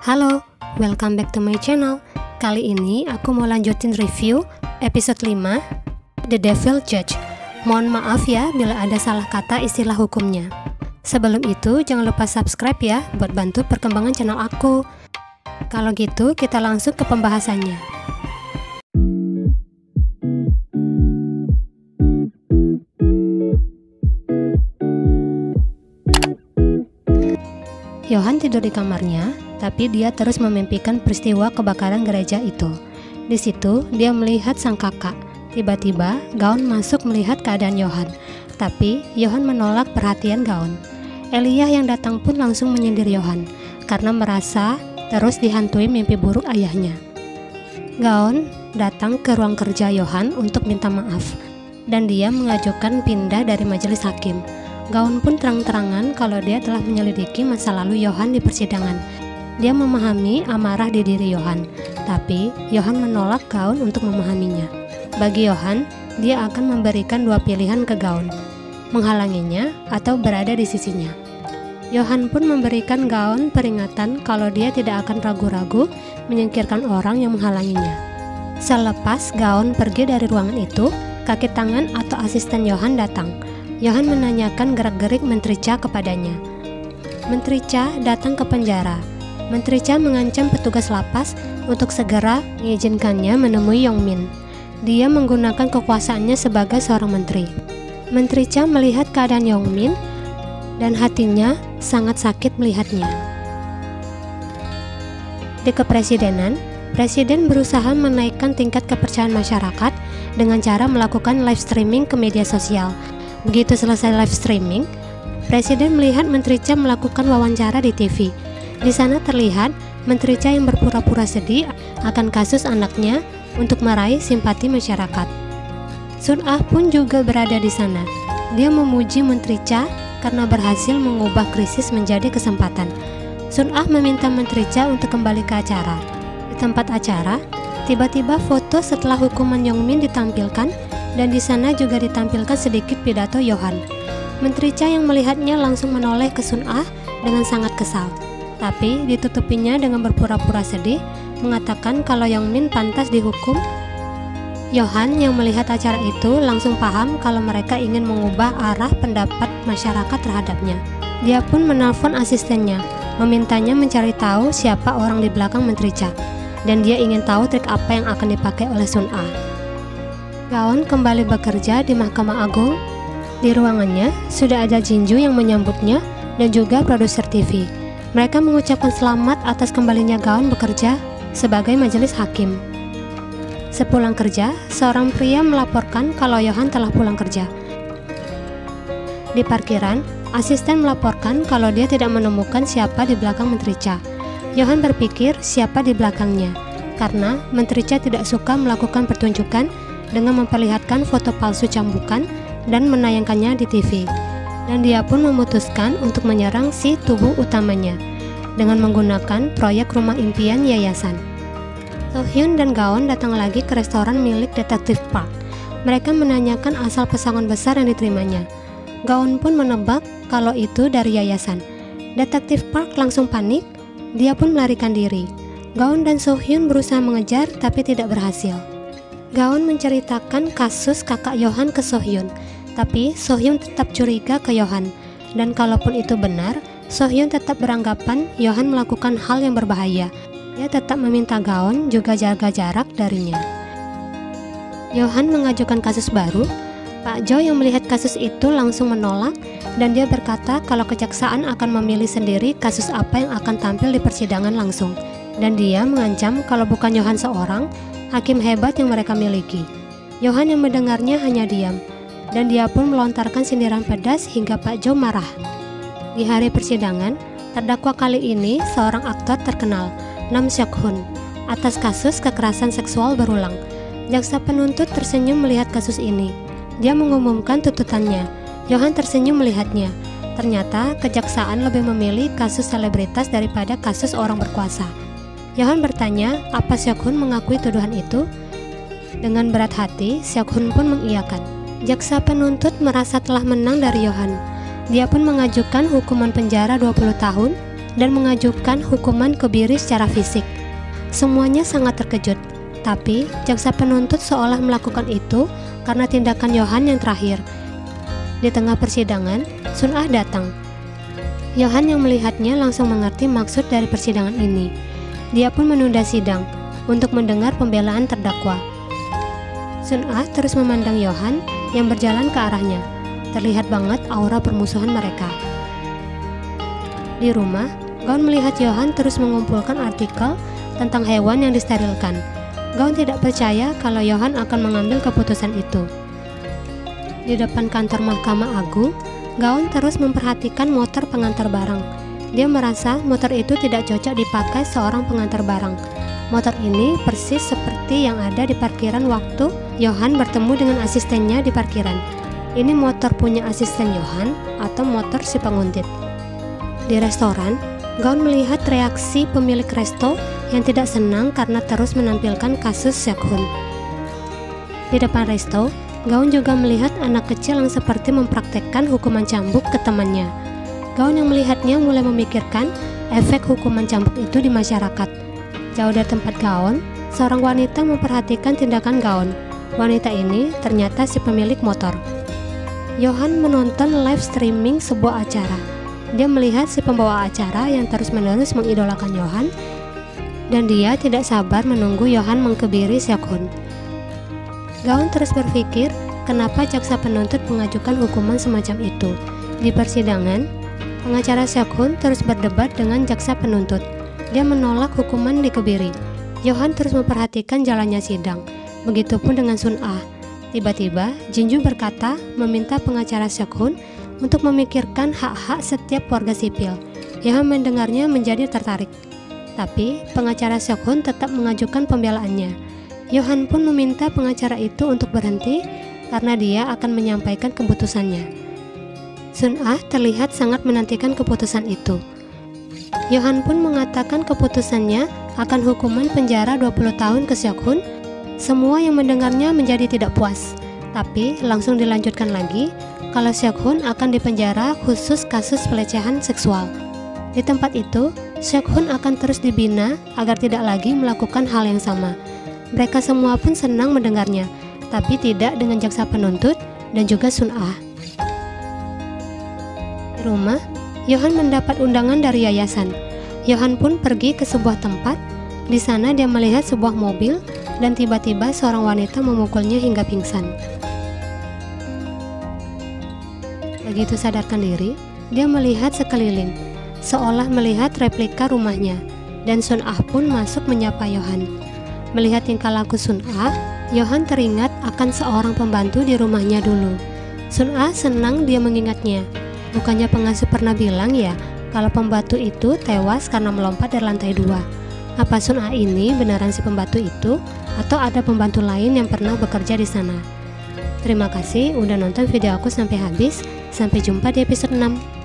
Halo, welcome back to my channel. Kali ini aku mau lanjutin review episode 5, The Devil Judge. Mohon maaf ya bila ada salah kata istilah hukumnya. Sebelum itu jangan lupa subscribe ya buat bantu perkembangan channel aku. Kalau gitu kita langsung ke pembahasannya. Yohan tidur di kamarnya, tapi dia terus memimpikan peristiwa kebakaran gereja itu. Di situ, dia melihat sang kakak. Tiba-tiba, Gaon masuk melihat keadaan Yohan, tapi Yohan menolak perhatian Gaon. Elijah yang datang pun langsung menyindir Yohan, karena merasa terus dihantui mimpi buruk ayahnya. Gaon datang ke ruang kerja Yohan untuk minta maaf, dan dia mengajukan pindah dari majelis hakim. Gaon pun terang-terangan kalau dia telah menyelidiki masa lalu Yohan di persidangan. Dia memahami amarah di diri Yohan, tapi Yohan menolak Gaon untuk memahaminya. Bagi Yohan, dia akan memberikan dua pilihan ke Gaon, menghalanginya atau berada di sisinya. Yohan pun memberikan Gaon peringatan kalau dia tidak akan ragu-ragu menyingkirkan orang yang menghalanginya. Selepas Gaon pergi dari ruangan itu, kaki tangan atau asisten Yohan datang. Yohan menanyakan gerak-gerik Menteri Cha kepadanya. Menteri Cha datang ke penjara. Menteri Cha mengancam petugas lapas untuk segera mengizinkannya menemui Yongmin. Dia menggunakan kekuasaannya sebagai seorang menteri. Menteri Cha melihat keadaan Yongmin dan hatinya sangat sakit melihatnya. Di kepresidenan, presiden berusaha menaikkan tingkat kepercayaan masyarakat dengan cara melakukan live streaming ke media sosial. Begitu selesai live streaming, Presiden melihat Menteri Cha melakukan wawancara di TV. Di sana terlihat Menteri Cha yang berpura-pura sedih akan kasus anaknya untuk meraih simpati masyarakat. Sun Ah pun juga berada di sana. Dia memuji Menteri Cha karena berhasil mengubah krisis menjadi kesempatan. Sun Ah meminta Menteri Cha untuk kembali ke acara. Di tempat acara, tiba-tiba foto setelah hukuman Yongmin ditampilkan, dan di sana juga ditampilkan sedikit pidato Yohan. Menteri Cha yang melihatnya langsung menoleh ke Sun Ah dengan sangat kesal, tapi ditutupinya dengan berpura-pura sedih, mengatakan kalau Yongmin pantas dihukum. Yohan yang melihat acara itu langsung paham kalau mereka ingin mengubah arah pendapat masyarakat terhadapnya. Dia pun menelpon asistennya, memintanya mencari tahu siapa orang di belakang Menteri Cha, dan dia ingin tahu trik apa yang akan dipakai oleh Sun Ah. Gaon kembali bekerja di Mahkamah Agung. Di ruangannya sudah ada Jinju yang menyambutnya dan juga produser TV. Mereka mengucapkan selamat atas kembalinya Gaon bekerja sebagai majelis hakim. Sepulang kerja, seorang pria melaporkan kalau Yohan telah pulang kerja. Di parkiran, asisten melaporkan kalau dia tidak menemukan siapa di belakang Menteri Cha. Yohan berpikir siapa di belakangnya, karena Menteri Cha tidak suka melakukan pertunjukan dengan memperlihatkan foto palsu cambukan dan menayangkannya di TV. Dan dia pun memutuskan untuk menyerang si tubuh utamanya dengan menggunakan proyek rumah impian yayasan. So-hyun dan Gaon datang lagi ke restoran milik Detektif Park. Mereka menanyakan asal pesangon besar yang diterimanya. Gaon pun menebak kalau itu dari yayasan. Detektif Park langsung panik, dia pun melarikan diri. Gaon dan So-hyun berusaha mengejar tapi tidak berhasil. Gaon menceritakan kasus kakak Yohan ke So-hyun, tapi So-hyun tetap curiga ke Yohan. Dan kalaupun itu benar, So-hyun tetap beranggapan Yohan melakukan hal yang berbahaya. Dia tetap meminta Gaon juga jaga jarak darinya. Yohan mengajukan kasus baru. Pak Jo yang melihat kasus itu langsung menolak, dan dia berkata kalau kejaksaan akan memilih sendiri kasus apa yang akan tampil di persidangan langsung. Dan dia mengancam kalau bukan Yohan seorang hakim hebat yang mereka miliki. Yohan yang mendengarnya hanya diam, dan dia pun melontarkan sindiran pedas hingga Pak Jo marah. Di hari persidangan, terdakwa kali ini seorang aktor terkenal, Nam Seok-hun, atas kasus kekerasan seksual berulang. Jaksa penuntut tersenyum melihat kasus ini. Dia mengumumkan tuntutannya. Yohan tersenyum melihatnya. Ternyata kejaksaan lebih memilih kasus selebritas daripada kasus orang berkuasa. Yohan bertanya apa Seok-hun mengakui tuduhan itu. Dengan berat hati, Seok-hun pun mengiyakan. Jaksa penuntut merasa telah menang dari Yohan. Dia pun mengajukan hukuman penjara 20 tahun dan mengajukan hukuman kebiri secara fisik. Semuanya sangat terkejut, tapi jaksa penuntut seolah melakukan itu karena tindakan Yohan yang terakhir. Di tengah persidangan, Sun Ah datang. Yohan yang melihatnya langsung mengerti maksud dari persidangan ini. Dia pun menunda sidang untuk mendengar pembelaan terdakwa. Sun Ah terus memandang Yohan yang berjalan ke arahnya. Terlihat banget aura permusuhan mereka. Di rumah, Gaun melihat Yohan terus mengumpulkan artikel tentang hewan yang disterilkan. Gaun tidak percaya kalau Yohan akan mengambil keputusan itu. Di depan kantor Mahkamah Agung, Gaun terus memperhatikan motor pengantar barang. Dia merasa motor itu tidak cocok dipakai seorang pengantar barang. Motor ini persis seperti yang ada di parkiran waktu Yohan bertemu dengan asistennya di parkiran. Ini motor punya asisten Yohan atau motor si penguntit. Di restoran, Gaun melihat reaksi pemilik resto yang tidak senang karena terus menampilkan kasus Seok-hun. Di depan resto, Gaun juga melihat anak kecil yang seperti mempraktekkan hukuman cambuk ke temannya. Gaun yang melihatnya mulai memikirkan efek hukuman cambuk itu di masyarakat. Jauh dari tempat Gaun, seorang wanita memperhatikan tindakan Gaun. Wanita ini ternyata si pemilik motor. Yohan menonton live streaming sebuah acara. Dia melihat si pembawa acara yang terus-menerus mengidolakan Yohan, dan dia tidak sabar menunggu Yohan mengkebiri Seok-hun. Gaun terus berpikir kenapa jaksa penuntut mengajukan hukuman semacam itu. Di persidangan, pengacara Seok-hun terus berdebat dengan jaksa penuntut. Dia menolak hukuman dikebiri. Yohan terus memperhatikan jalannya sidang. Begitupun dengan Sun Ah. Tiba-tiba, Jinju berkata meminta pengacara Seok-hun untuk memikirkan hak-hak setiap warga sipil. Yohan mendengarnya menjadi tertarik. Tapi, pengacara Seok-hun tetap mengajukan pembelaannya. Yohan pun meminta pengacara itu untuk berhenti karena dia akan menyampaikan keputusannya. Sun Ah terlihat sangat menantikan keputusan itu. Yohan pun mengatakan keputusannya akan hukuman penjara 20 tahun ke Seok-hun. Semua yang mendengarnya menjadi tidak puas, tapi langsung dilanjutkan lagi kalau Seok-hun akan dipenjara khusus kasus pelecehan seksual. Di tempat itu, Seok-hun akan terus dibina agar tidak lagi melakukan hal yang sama. Mereka semua pun senang mendengarnya, tapi tidak dengan jaksa penuntut dan juga Sun Ah. Di rumah, Yohan mendapat undangan dari yayasan. Yohan pun pergi ke sebuah tempat. Di sana dia melihat sebuah mobil dan tiba-tiba seorang wanita memukulnya hingga pingsan. Begitu sadarkan diri, dia melihat sekeliling, seolah melihat replika rumahnya, dan Sun Ah pun masuk menyapa Yohan. Melihat tingkah laku Sun Ah, Yohan teringat akan seorang pembantu di rumahnya dulu. Sun Ah senang dia mengingatnya. Bukannya pengasuh pernah bilang ya, kalau pembantu itu tewas karena melompat dari lantai 2. Apa Sun Ah ini beneran si pembantu itu, atau ada pembantu lain yang pernah bekerja di sana? Terima kasih udah nonton video aku sampai habis. Sampai jumpa di episode 6.